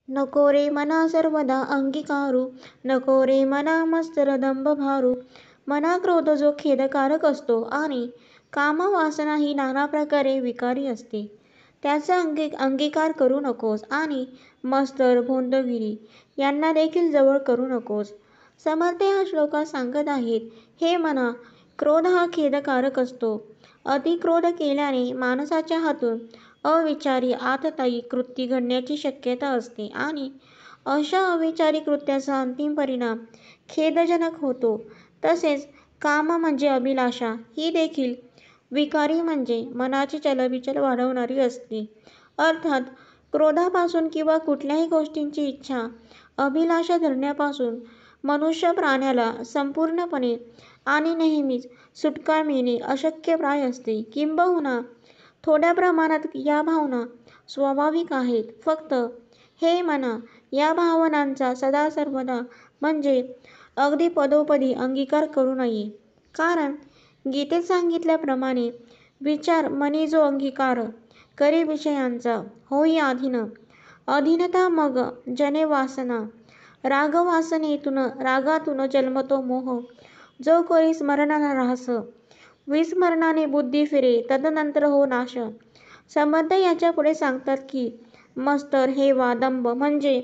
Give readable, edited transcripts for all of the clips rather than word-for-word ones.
नको रे मना सर्वदा अंगीकारू, नको रे मना मत्सर दंभ भारू. मना क्रोध जो खेदकारक असतो आणि काम वासना ही नाना प्रकारे विकारी असते, त्याचा अंगीकार करू नकोस आणि मत्सर भोंदगिरी यांना देखील जवळ करू नकोस. समर्थ या श्लोकात सांगत आहेत, हे मना, क्रोध हा खेदकारक असतो. अतिक्रोध केल्याने माणसाच्या हातून अविचारी आततायी कृती घडण्याची शक्यता असते आणि अशा अविचारी कृत्याचा अंतिम परिणाम खेदजनक होतो. तसेच काम म्हणजे अभिलाषा ही देखील विकारी म्हणजे मनाची चलबिचल वाढवणारी असते. अर्थात क्रोधापासून किंवा कुठल्याही गोष्टींची इच्छा, अभिलाषा धरण्यापासून मनुष्य प्राण्याला संपूर्णपणे आणि नेहमीच सुटका मिळणे अशक्यप्राय असते. किंबहुना थोड्या प्रमाणात या भावना स्वाभाविक आहेत. फक्त हे मना, या भावनांचा सदा सर्वदा म्हणजे अगदी पदोपदी अंगीकार करू नये. कारण गीतेत सांगितल्याप्रमाणे विचार मनी जो अंगीकार करी विषयांचा होई अधीन. अधीनता मग जने वासना. रागातून जन्मतो मोह. जो करी स्मरण न राहस. विस्मरणाने बुद्धी फिरे तदनंतर हो नाश. समर्थ याच्या पुढे सांगतात की मत्सर, हेवा, दंभ म्हणजे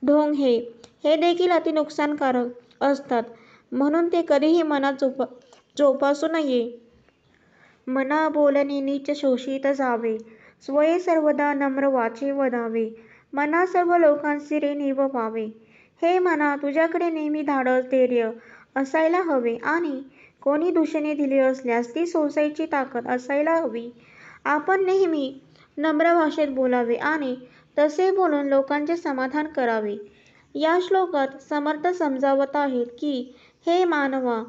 ढोंग हे देखील अति नुकसानकारक असतात, म्हणून ते कधीही मनात जोपासू नये. मना बोलणे नीच शोषित जावे, स्वये सर्वदा नम्र वाचे वदावे. मना सर्व लोकांसी रे नेव पावे. हे मना, तुझ्याकडे नेहमी धाडस, धैर्य असायला हवे आणि कोणी दूषणे दिली असल्यास ती सोसायची ताकद असायला हवी. आपण नेहमी नम्र भाषेत बोलावे आणि तसे बोलून लोकांचे समाधान करावे. या श्लोकात समर्थ समजावत आहेत की हे मानवा,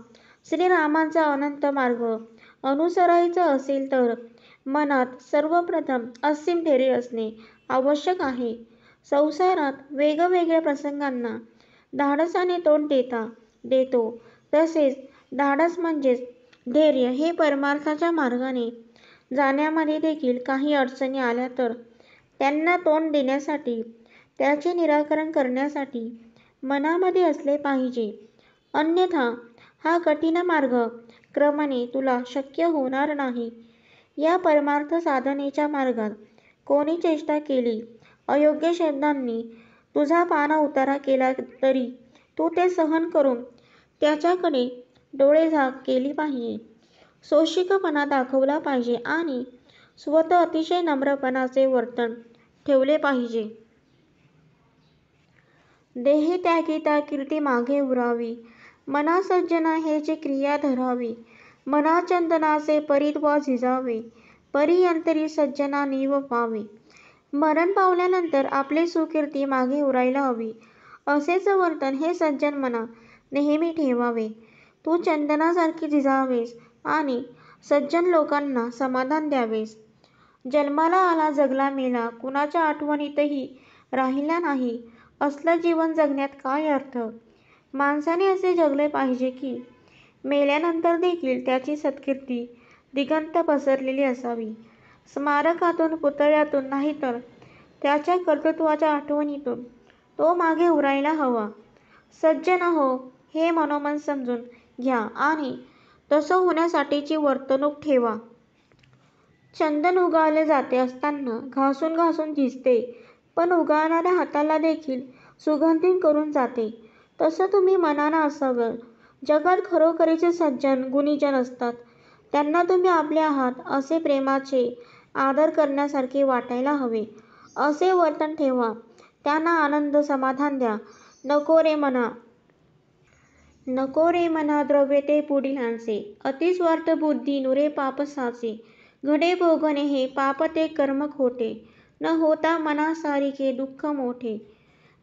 श्रीरामांचा अनंत मार्ग अनुसरायचा असेल तर मनात सर्वप्रथम असीम धैर्य असणे आवश्यक आहे. संसारात वेगवेगळ्या प्रसंगांना धाडसाने तोंड देतो. तसेच धाडस म्हणजेच धैर्य हे परमार्थाच्या मार्गाने जाण्यामध्ये देखील काही अडचणी आल्या तर त्यांना तोंड देण्यासाठी, त्याचे निराकरण करण्यासाठी मनामध्ये असले पाहिजे. अन्यथा हा कठीण मार्ग क्रमाने तुला शक्य होणार नाही. या परमार्थ साधनेच्या मार्गात कोणी चेष्टा केली, अयोग्य शब्दांनी तुझा पाना उतारा केला तरी तू ते सहन करून त्याच्याकडे डोळेझाक केली पाहिजे. सोशिकपणा दाखवला पाहिजे आणि स्वतः अतिशय नम्रपणाचे वर्तन ठेवले पाहिजे. देह त्यागिता कीर्ती मागे उरावी, मना सज्जना हेची क्रिया धरावी. मना चंदनाचे परित्वा झिजावे, परी अंतरी सज्जना नीव पावे. मरण पावल्यानंतर आपली सुकीर्ती मागे उरायला हवी, असेच वर्तन हे सज्जन मना नेहमी ठेवावे. तू चंदनासारखी झिजावेस आणि सज्जन लोकांना समाधान द्यावेस. जन्माला आला, जगला, मेला, कुणाच्या आठवणीतही राहिला नाही असलं जीवन जगण्यात काय अर्थ? माणसाने असे जगले पाहिजे की मेल्यानंतर देखील त्याची सत्कीर्ती दिगंत पसरलेली असावी. स्मारकातून, पुतळ्यातून नाहीतर त्याच्या कर्तृत्वाच्या आठवणीतून तो मागे उरायला हवा. सज्जन हो हे मनोमन समजून घ्या आणि तसं होण्यासाठीची वर्तणूक ठेवा. चंदन उगाळले जाते असताना घासून घासून झिजते, पण उगाळणाऱ्या हाताला देखील सुगंधी करून जाते. तसं तुम्ही मनानं असावं. जगात खरोखरीचे सज्जन गुणीजन असतात. त्यांना तुम्ही आपले आहात असे प्रेमाचे, आदर करण्यासारखे वाटायला हवे असे वर्तन ठेवा. त्यांना आनंद, समाधान द्या. नको रे मना द्रव्य ते पुढिलांचे, अतिस्वार्थ बुद्धी नुरे पाप साचे. घडे भोगणे हे पाप ते कर्म खोटे, न होता मना सारिखे दुःख मोठे.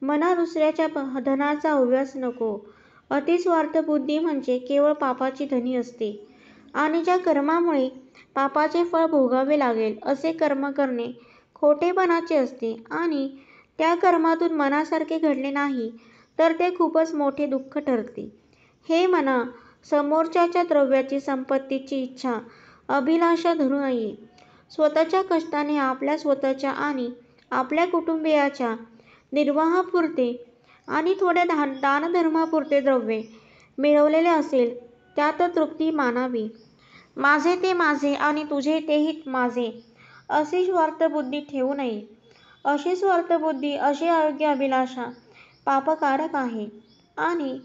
मना दुसऱ्याच्या धनाचा हव्यास नको. अतिस्वार्थ बुद्धी म्हणजे केवळ पापाची धनी असते आणि ज्या कर्मामुळे पापाचे फळ भोगावे लागेल असे कर्म करणे खोटेपणाचे असते आणि त्या कर्मातून मनासारखे घडले नाही तर ते खूपच मोठे दुःख ठरते. हे मना, समोरच्याच्या द्रव्याची, संपत्तीची इच्छा, अभिलाषा धरू नये. स्वतःच्या कष्टाने आपल्या स्वतःच्या आणि आपल्या कुटुंबियाच्या निर्वाहापुरते आणि थोड्या दानधर्मापुरते द्रव्य मिळवलेले असेल त्यात तृप्ती मानावी. माझे ते माझे आणि तुझे तेही माझे अशी स्वार्थबुद्धी ठेवू नये. अशी स्वार्थबुद्धी, अशी अयोग्य अभिलाषा पापकारक आहे आणि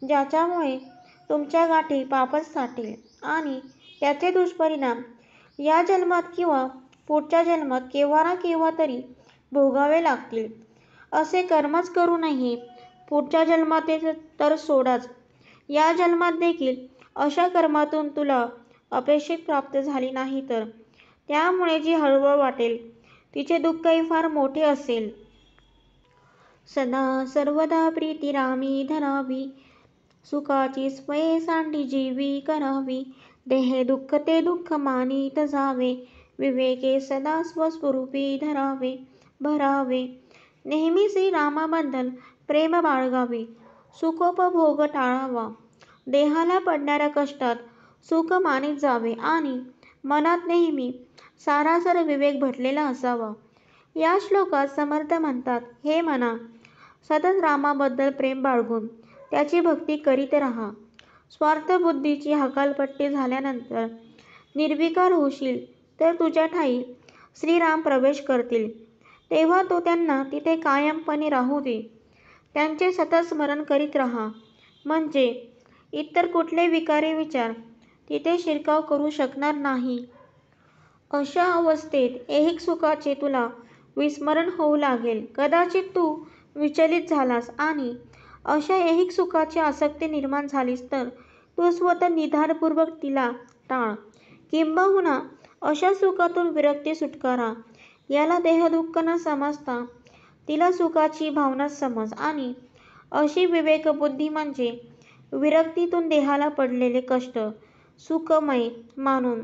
ज्याच्यामुळे तुमच्या गाठी पापच साठेल आणि त्याचे दुष्परिणाम या जन्मात किंवा पुढच्या जन्मात केव्हा ना केव्हा तरी भोगावे लागतील. असे कर्मच करू नये. पुढच्या जन्मात तर सोडाच, या जन्मात देखील अशा कर्मातून तुला अपेक्षित प्राप्त झाली नाही तर त्यामुळे जी हळहळ वाटेल तिचे दुःखही फार मोठे असेल. सदा सर्वदा प्रीती रामी धरावी, सुखाची स्वये सांडी जीवी करावी. देहे दुःख ते दुःख मानित जावे, विवेके सदा स्वस्वरूपी भरावे. नेहमी श्रीरामाबद्दल प्रेम बाळगावे, सुखोपभोग टाळावा. देहाला पडणाऱ्या कष्टात सुख मानित जावे आणि मनात नेहमी सारासार विवेक भरलेला असावा. या श्लोकात समर्थ म्हणतात, हे मना, सतत रामाबद्दल प्रेम बाळगून त्याची भक्ती करीत राहा. स्वार्थबुद्धीची हकालपट्टी झाल्यानंतर निर्विकार होशील तर तुझ्या ठायी श्रीराम प्रवेश करतील. तेव्हा तू त्यांना तिथे कायमपणे राहू दे. त्यांचे सतत स्मरण करीत राहा, म्हणजे इतर कुठले विकारी विचार तिथे शिरकाव करू शकणार नाही. अशा अवस्थेत ऐहिक सुखाचे तुला विस्मरण होऊ लागेल. कदाचित तू विचलित झालास आणि अशा ऐहिक सुखाची आसक्ती निर्माण झालीस तर तू स्वतः निधानपूर्वक तिला टाळ. किंबहुना अशा सुखातून विरक्ती सुटकारा याला देहदुःख न समजता तिला सुखाची भावनाच समज आणि अशी विवेकबुद्धी म्हणजे विरक्तीतून देहाला पडलेले कष्ट सुखमय मानून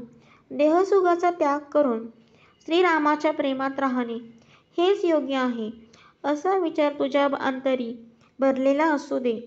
देहसुखाचा त्याग करून श्रीरामाच्या प्रेमात राहणे हेच योग्य आहे, असा विचार तुझ्या अंतरी भरलेला असू दे.